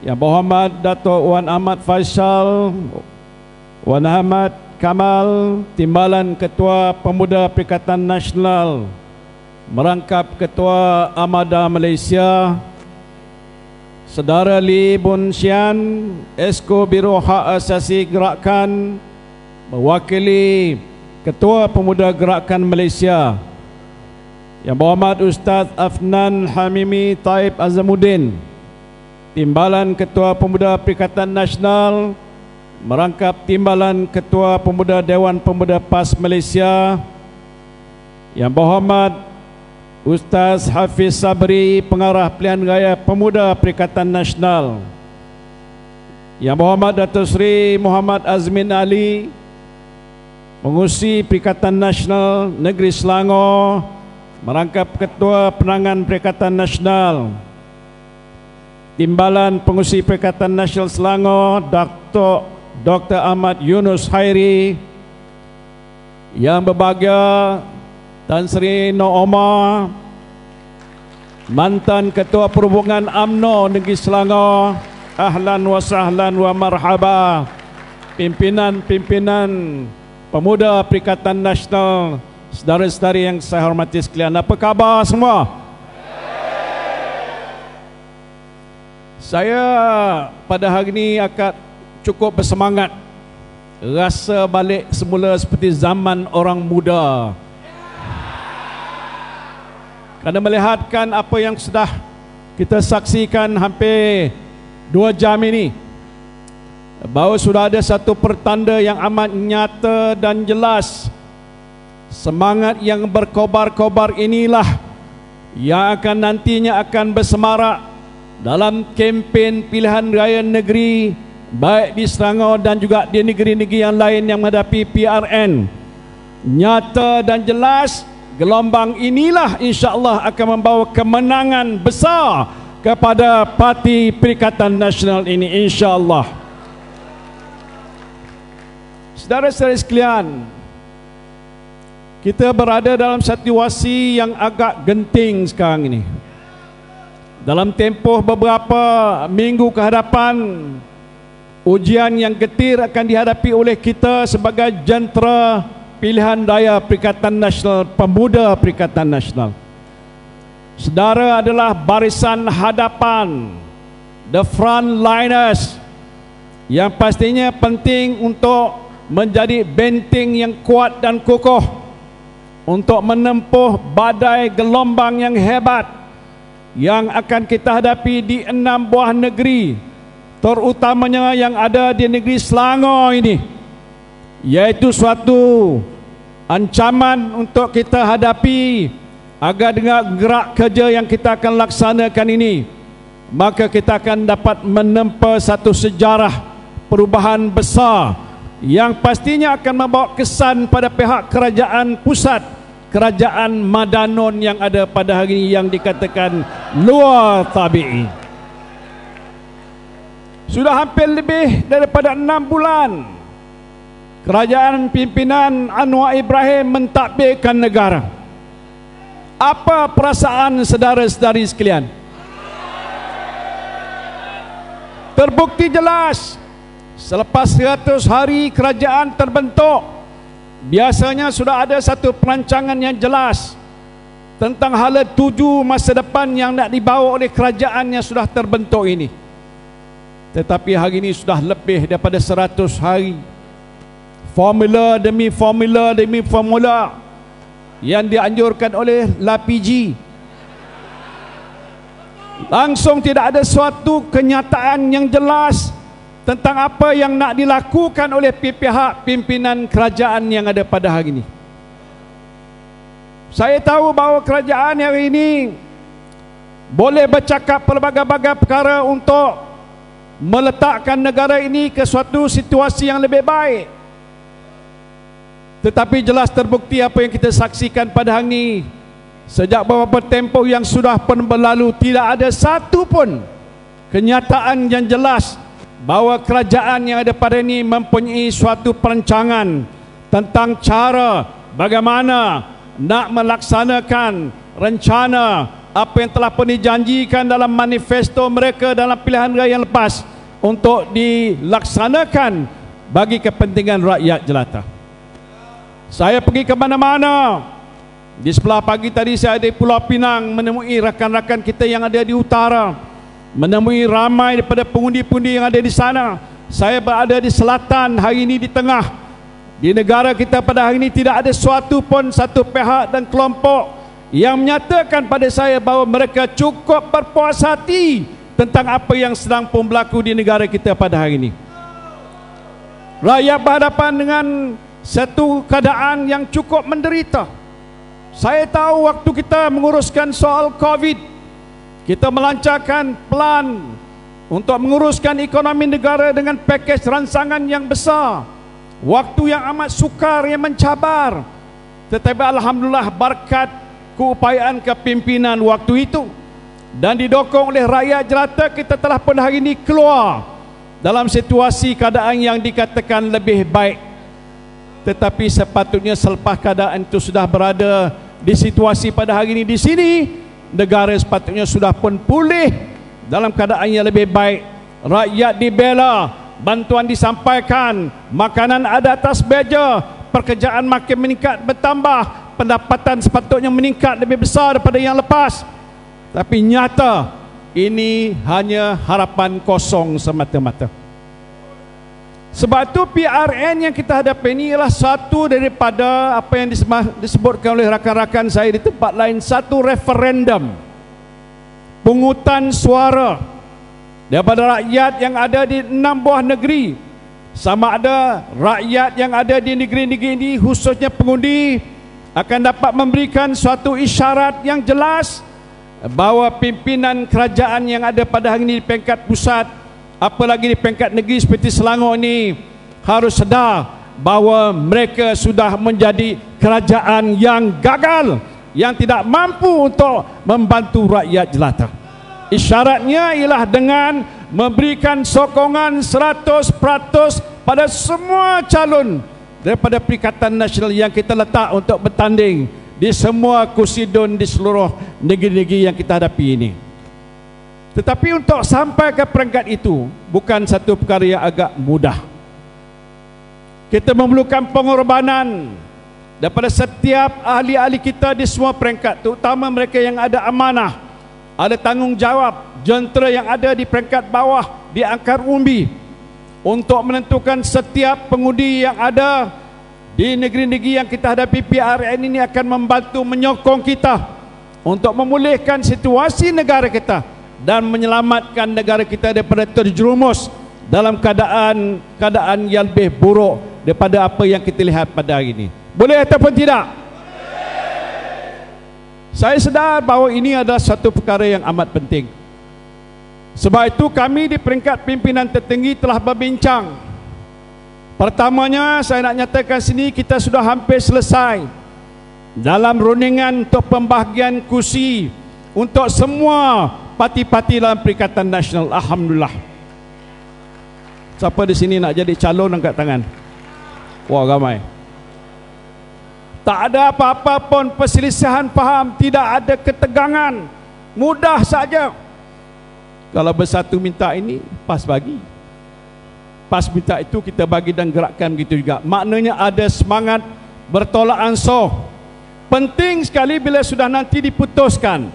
Yang Berhormat Datuk Wan Ahmad Faisal, Wan Ahmad Kamal, Timbalan Ketua Pemuda Perikatan Nasional, merangkap Ketua Armada Malaysia, Saudara Lee Boon Sian, Esko Biro Hak Asasi Gerakan, mewakili Ketua Pemuda Gerakan Malaysia, Yang Berhormat Ustaz Afnan Hamimi Taib Azamuddin, Timbalan Ketua Pemuda Perikatan Nasional, merangkap Timbalan Ketua Pemuda Dewan Pemuda PAS Malaysia, Yang Berhormat Ustaz Hafiz Sabri, Pengarah Pilihan Raya Pemuda Perikatan Nasional, Yang Berhormat Datuk Seri Muhammad Azmin Ali, Pengurusi Perikatan Nasional Negeri Selangor, merangkap Ketua Penangan Perikatan Nasional, Timbalan Pengurusi Perikatan Nasional Selangor Dr. Ahmad Yunus Hairi, Yang Berbahagia Tan Sri Noh Omar, mantan Ketua Perhubungan UMNO Negeri Selangor, ahlan wa sahlan wa marhaba. Pimpinan-pimpinan Pemuda Perikatan Nasional, saudara-saudari yang saya hormati sekalian, apa khabar semua? Saya pada hari ini akan cukup bersemangat, rasa balik semula seperti zaman orang muda. Kerana melihatkan apa yang sudah kita saksikan hampir 2 jam ini, bahawa sudah ada satu pertanda yang amat nyata dan jelas. Semangat yang berkobar-kobar inilah yang akan nantinya akan bersemarak dalam kempen pilihan raya negeri, baik di Selangor dan juga di negeri-negeri yang lain yang menghadapi PRN. Nyata dan jelas, gelombang inilah insya-Allah akan membawa kemenangan besar kepada Parti Perikatan Nasional ini, insya-Allah. Saudara-saudara sekalian, kita berada dalam situasi yang agak genting sekarang ini. Dalam tempoh beberapa minggu ke hadapan, ujian yang getir akan dihadapi oleh kita sebagai jentera pilihan raya Perikatan Nasional, Pemuda Perikatan Nasional. Saudara adalah barisan hadapan, the frontliners, yang pastinya penting untuk menjadi benteng yang kuat dan kokoh untuk menempuh badai gelombang yang hebat yang akan kita hadapi di 6 buah negeri, terutamanya yang ada di negeri Selangor ini, yaitu suatu ancaman untuk kita hadapi. Agar dengan gerak kerja yang kita akan laksanakan ini, maka kita akan dapat menempa satu sejarah perubahan besar yang pastinya akan membawa kesan pada pihak kerajaan pusat, kerajaan Madanon yang ada pada hari ini yang dikatakan luar tabi'i. Sudah hampir lebih daripada 6 bulan kerajaan pimpinan Anwar Ibrahim mentadbirkan negara. Apa perasaan saudara-saudari sekalian? Terbukti jelas, selepas 100 hari kerajaan terbentuk, biasanya sudah ada satu perancangan yang jelas tentang hala tuju masa depan yang nak dibawa oleh kerajaan yang sudah terbentuk ini. Tetapi hari ini sudah lebih daripada 100 hari, formula demi formula yang dianjurkan oleh LAPG, langsung tidak ada suatu kenyataan yang jelas tentang apa yang nak dilakukan oleh pihak pimpinan kerajaan yang ada pada hari ini. Saya tahu bahawa kerajaan hari ini boleh bercakap pelbagai-bagai perkara untuk meletakkan negara ini ke suatu situasi yang lebih baik. Tetapi jelas terbukti apa yang kita saksikan pada hari ini. Sejak beberapa tempoh yang sudah pun berlalu, tidak ada satu pun kenyataan yang jelas bahawa kerajaan yang ada pada ini mempunyai suatu perancangan tentang cara bagaimana nak melaksanakan rencana apa yang telah pun dijanjikan dalam manifesto mereka dalam pilihan raya yang lepas untuk dilaksanakan bagi kepentingan rakyat jelata. Saya pergi ke mana-mana. Di sebelah pagi tadi saya ada di Pulau Pinang menemui rakan-rakan kita yang ada di utara, menemui ramai daripada pengundi-pengundi yang ada di sana. Saya berada di selatan, hari ini di tengah. Di negara kita pada hari ini tidak ada satu pihak dan kelompok yang menyatakan pada saya bahawa mereka cukup berpuas hati tentang apa yang sedang pun berlaku di negara kita pada hari ini. Rakyat berhadapan dengan satu keadaan yang cukup menderita. Saya tahu waktu kita menguruskan soal COVID, kita melancarkan plan untuk menguruskan ekonomi negara dengan pakej rancangan yang besar. Waktu yang amat sukar, yang mencabar. Tetapi alhamdulillah berkat keupayaan kepimpinan waktu itu dan didokong oleh rakyat jelata, kita telah pun hari ini keluar dalam situasi keadaan yang dikatakan lebih baik. Tetapi sepatutnya selepas keadaan itu sudah berada di situasi pada hari ini di sini, negara sepatutnya sudah pun pulih dalam keadaan yang lebih baik. Rakyat dibela, bantuan disampaikan, makanan ada atas meja, pekerjaan makin meningkat bertambah, pendapatan sepatutnya meningkat lebih besar daripada yang lepas. Tapi nyata ini hanya harapan kosong semata-mata. Sebab itu PRN yang kita hadapi ini ialah satu daripada apa yang disebutkan oleh rakan-rakan saya di tempat lain, satu referendum pungutan suara daripada rakyat yang ada di 6 buah negeri. Sama ada rakyat yang ada di negeri-negeri ini, khususnya pengundi, akan dapat memberikan suatu isyarat yang jelas bahawa pimpinan kerajaan yang ada pada hari ini di peringkat pusat, apalagi di peringkat negeri seperti Selangor ini, harus sedar bahawa mereka sudah menjadi kerajaan yang gagal, yang tidak mampu untuk membantu rakyat jelata. Isyaratnya ialah dengan memberikan sokongan 100% pada semua calon daripada Perikatan Nasional yang kita letak untuk bertanding di semua kursi DUN di seluruh negeri-negeri yang kita hadapi ini. Tetapi untuk sampai ke peringkat itu bukan satu perkara yang agak mudah. Kita memerlukan pengorbanan daripada setiap ahli-ahli kita di semua peringkat, terutama mereka yang ada amanah, ada tanggungjawab, jentera yang ada di peringkat bawah, di akar umbi, untuk menentukan setiap pengundi yang ada di negeri-negeri yang kita hadapi. PRN ini akan membantu menyokong kita untuk memulihkan situasi negara kita dan menyelamatkan negara kita daripada terjerumus dalam keadaan yang lebih buruk daripada apa yang kita lihat pada hari ini. Boleh ataupun tidak? Saya sedar bahawa ini adalah satu perkara yang amat penting. Sebab itu kami di peringkat pimpinan tertinggi telah berbincang. Pertamanya saya nak nyatakan sini, kita sudah hampir selesai dalam rundingan untuk pembahagian kursi untuk semua parti-parti dalam Perikatan Nasional. Alhamdulillah. Siapa di sini nak jadi calon, angkat tangan. Wah, ramai. Tak ada apa-apa pun perselisihan faham, tidak ada ketegangan, mudah saja. Kalau bersatu minta ini, PAS bagi. PAS minta itu, kita bagi dan gerakkan begitu juga. Maknanya ada semangat bertolak ansur. Penting sekali bila sudah nanti diputuskan,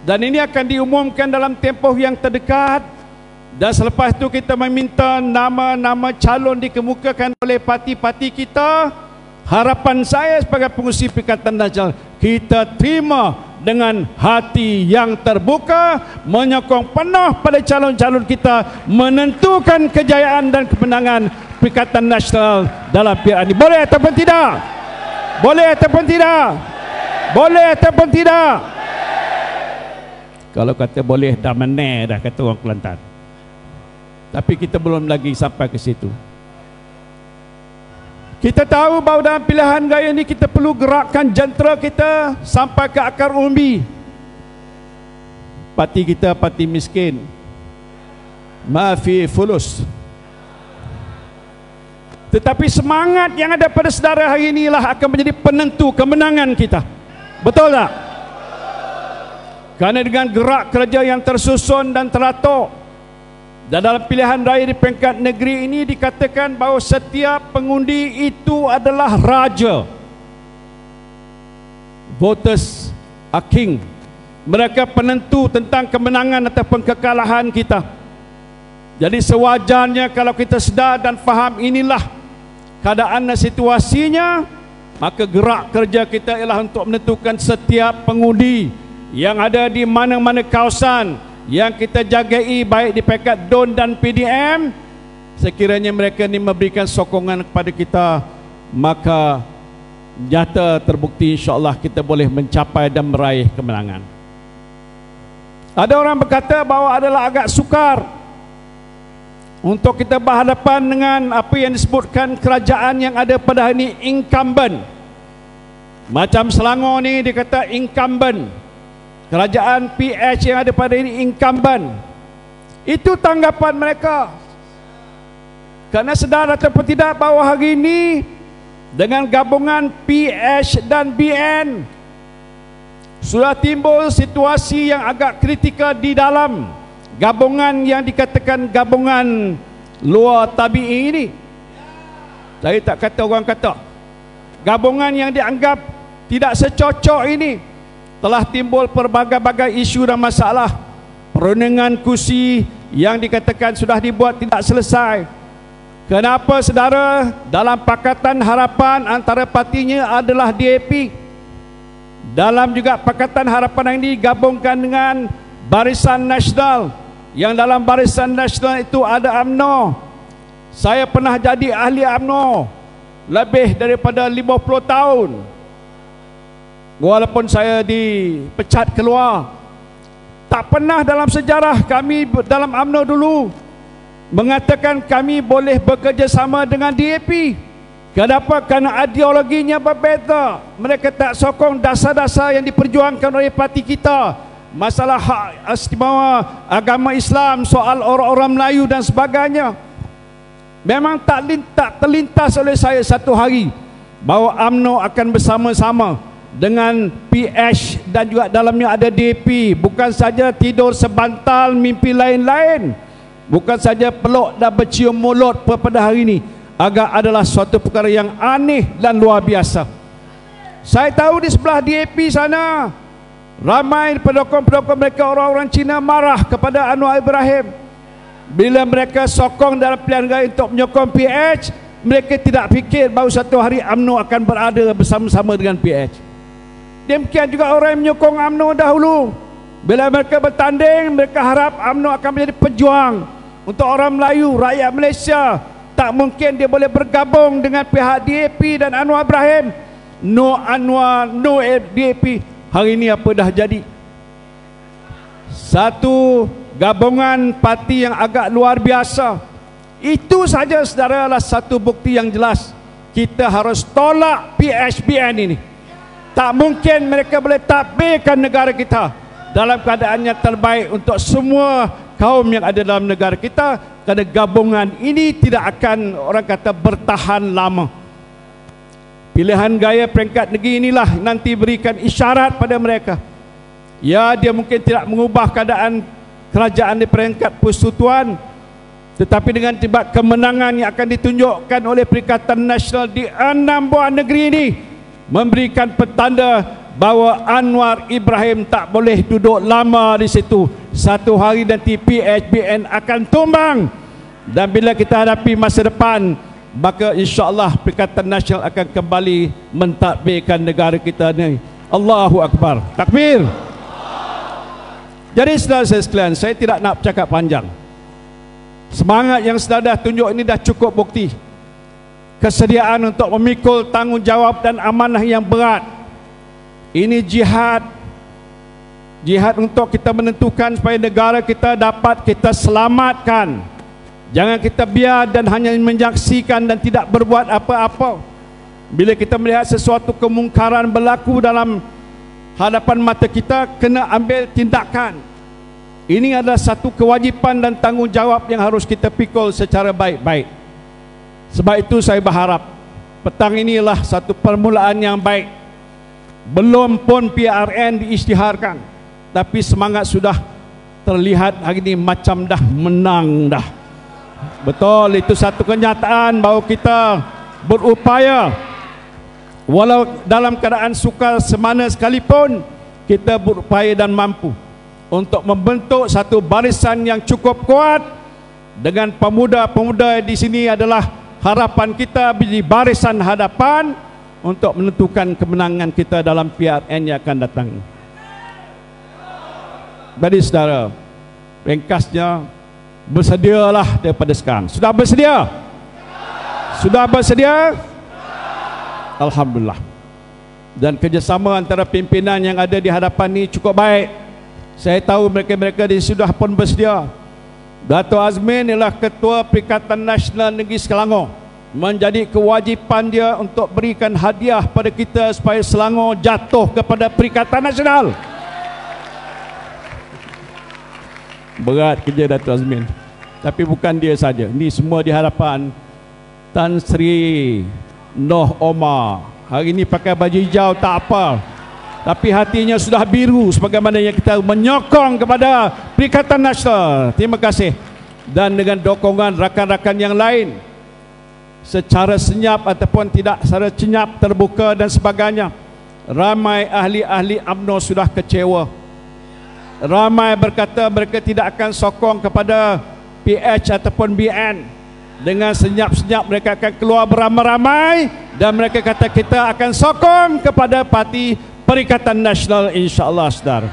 dan ini akan diumumkan dalam tempoh yang terdekat. Dan selepas itu kita meminta nama-nama calon dikemukakan oleh parti-parti kita. Harapan saya sebagai pengurusi Perikatan Nasional, kita terima dengan hati yang terbuka, menyokong penuh pada calon-calon kita menentukan kejayaan dan kemenangan Perikatan Nasional dalam pilihan ini. Boleh ataupun tidak? Boleh ataupun tidak? Boleh ataupun tidak? Kalau kata boleh, dah meneh dah, kata orang Kelantan. Tapi kita belum lagi sampai ke situ. Kita tahu bahawa dalam pilihan raya ini kita perlu gerakkan jentera kita sampai ke akar umbi. Parti kita parti miskin, maafi fulus. Tetapi semangat yang ada pada saudara hari inilah akan menjadi penentu kemenangan kita. Betul tak? Kerana dengan gerak kerja yang tersusun dan teratur, dan dalam pilihan raya di peringkat negeri ini dikatakan bahawa setiap pengundi itu adalah raja. Voters are king. Mereka penentu tentang kemenangan ataupun kekalahan kita. Jadi sewajarnya kalau kita sedar dan faham inilah keadaan dan situasinya, maka gerak kerja kita ialah untuk menentukan setiap pengundi yang ada di mana-mana kawasan yang kita jagai, baik di peringkat DUN dan PDM. Sekiranya mereka ini memberikan sokongan kepada kita, maka nyata terbukti insya-Allah kita boleh mencapai dan meraih kemenangan. Ada orang berkata bahawa adalah agak sukar untuk kita berhadapan dengan apa yang disebutkan kerajaan yang ada pada hari ini incumbent. Macam Selangor ni dia kata incumbent. Kerajaan PH yang ada pada ini incumbent. Itu tanggapan mereka. Kerana sedar ataupun tidak bahawa hari ini dengan gabungan PH dan BN sudah timbul situasi yang agak kritikal di dalam gabungan yang dikatakan gabungan luar tabi'i ini. Saya tak kata orang kata. Gabungan yang dianggap tidak secocok ini telah timbul pelbagai-bagai isu dan masalah. Perundingan kursi yang dikatakan sudah dibuat tidak selesai. Kenapa saudara? Dalam Pakatan Harapan antara partinya adalah DAP. Dalam juga Pakatan Harapan ini digabungkan dengan Barisan Nasional, yang dalam Barisan Nasional itu ada UMNO. Saya pernah jadi ahli UMNO lebih daripada 50 tahun. Walaupun saya dipecat keluar, tak pernah dalam sejarah kami dalam UMNO dulu mengatakan kami boleh bekerjasama dengan DAP. Kenapa? Kerana ideologinya berbeza. Mereka tak sokong dasar-dasar yang diperjuangkan oleh parti kita. Masalah hak istimewa agama Islam, soal orang-orang Melayu dan sebagainya. Memang tak terlintas oleh saya satu hari bahawa UMNO akan bersama-sama dengan PH dan juga dalamnya ada DAP. Bukan saja tidur sebantal mimpi lain-lain, bukan saja peluk dan bercium mulut pada hari ini, agak adalah suatu perkara yang aneh dan luar biasa. Saya tahu di sebelah DAP sana ramai pendukung-pendukung mereka orang-orang Cina marah kepada Anwar Ibrahim bila mereka sokong dalam pilihan raya untuk menyokong PH. Mereka tidak fikir bahawa satu hari UMNO akan berada bersama-sama dengan PH. Demikian juga orang yang menyokong UMNO dahulu, bila mereka bertanding, mereka harap UMNO akan menjadi pejuang untuk orang Melayu, rakyat Malaysia. Tak mungkin dia boleh bergabung dengan pihak DAP dan Anwar Ibrahim. No Anwar, no DAP. Hari ini apa dah jadi? Satu gabungan parti yang agak luar biasa. Itu saja saudara adalah satu bukti yang jelas. Kita harus tolak PHBN ini. Tak mungkin mereka boleh takbirkan negara kita dalam keadaan yang terbaik untuk semua kaum yang ada dalam negara kita. Kerana gabungan ini tidak akan, orang kata, bertahan lama. Pilihan gaya peringkat negeri inilah nanti berikan isyarat pada mereka. Ya, dia mungkin tidak mengubah keadaan kerajaan di peringkat persekutuan, tetapi dengan tiba kemenangan yang akan ditunjukkan oleh Perikatan Nasional di 6 buah negeri ini memberikan petanda bahawa Anwar Ibrahim tak boleh duduk lama di situ. Satu hari nanti PHBN akan tumbang, dan bila kita hadapi masa depan, maka insya-Allah Perikatan Nasional akan kembali mentadbirkan negara kita ni. Allahu Akbar. Takbir. Jadi saudara saya sekalian, saya tidak nak bercakap panjang. Semangat yang saudara dah tunjuk ini dah cukup bukti kesediaan untuk memikul tanggungjawab dan amanah yang berat. Ini jihad. Jihad untuk kita menentukan supaya negara kita dapat kita selamatkan. Jangan kita biar dan hanya menyaksikan dan tidak berbuat apa-apa. Bila kita melihat sesuatu kemungkaran berlaku dalam hadapan mata kita, kena ambil tindakan. Ini adalah satu kewajipan dan tanggungjawab yang harus kita pikul secara baik-baik. Sebab itu saya berharap petang inilah satu permulaan yang baik. Belum pun PRN diisytiharkan, tapi semangat sudah terlihat hari ini macam dah menang dah. Betul, itu satu kenyataan bahawa kita berupaya walau dalam keadaan sukar semana sekalipun, kita berupaya dan mampu untuk membentuk satu barisan yang cukup kuat dengan pemuda-pemuda di sini adalah harapan kita di barisan hadapan untuk menentukan kemenangan kita dalam PRN yang akan datang. Jadi saudara, ringkasnya, bersedialah daripada sekarang. Sudah bersedia? Sudah bersedia? Alhamdulillah. Dan kerjasama antara pimpinan yang ada di hadapan ini cukup baik. Saya tahu mereka-mereka sudah pun bersedia. Dato' Azmin ialah Ketua Perikatan Nasional Negeri Selangor. Menjadi kewajipan dia untuk berikan hadiah pada kita supaya Selangor jatuh kepada Perikatan Nasional. Berat kerja Dato' Azmin. Tapi bukan dia saja. Ini semua di hadapan Tan Sri Noh Omar. Hari ini pakai baju hijau tak apa, tapi hatinya sudah biru sebagaimana yang kita menyokong kepada Perikatan Nasional. Terima kasih. Dan dengan dukungan rakan-rakan yang lain secara senyap ataupun tidak secara senyap, terbuka dan sebagainya, ramai ahli-ahli UMNO sudah kecewa. Ramai berkata mereka tidak akan sokong kepada PH ataupun BN. Dengan senyap-senyap mereka akan keluar beramai-ramai dan mereka kata kita akan sokong kepada parti Perikatan Nasional, insya-Allah saudara.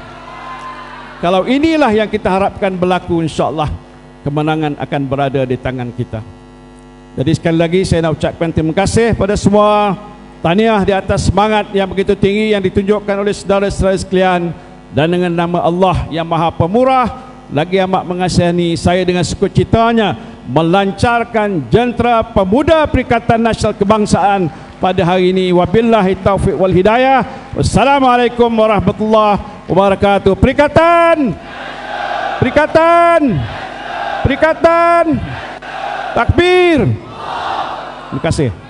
Kalau inilah yang kita harapkan berlaku, insya-Allah kemenangan akan berada di tangan kita. Jadi sekali lagi saya nak ucapkan terima kasih pada semua, tahniah di atas semangat yang begitu tinggi yang ditunjukkan oleh saudara-saudara sekalian, dan dengan nama Allah yang Maha Pemurah lagi amat mengasihani, saya dengan sukacitanya melancarkan jentera pemuda Perikatan Nasional Kebangsaan pada hari ini. Wabillahi taufiq wal hidayah. Wassalamualaikum warahmatullahi wabarakatuh. Perikatan, Perikatan, Perikatan, takbir. Terima kasih.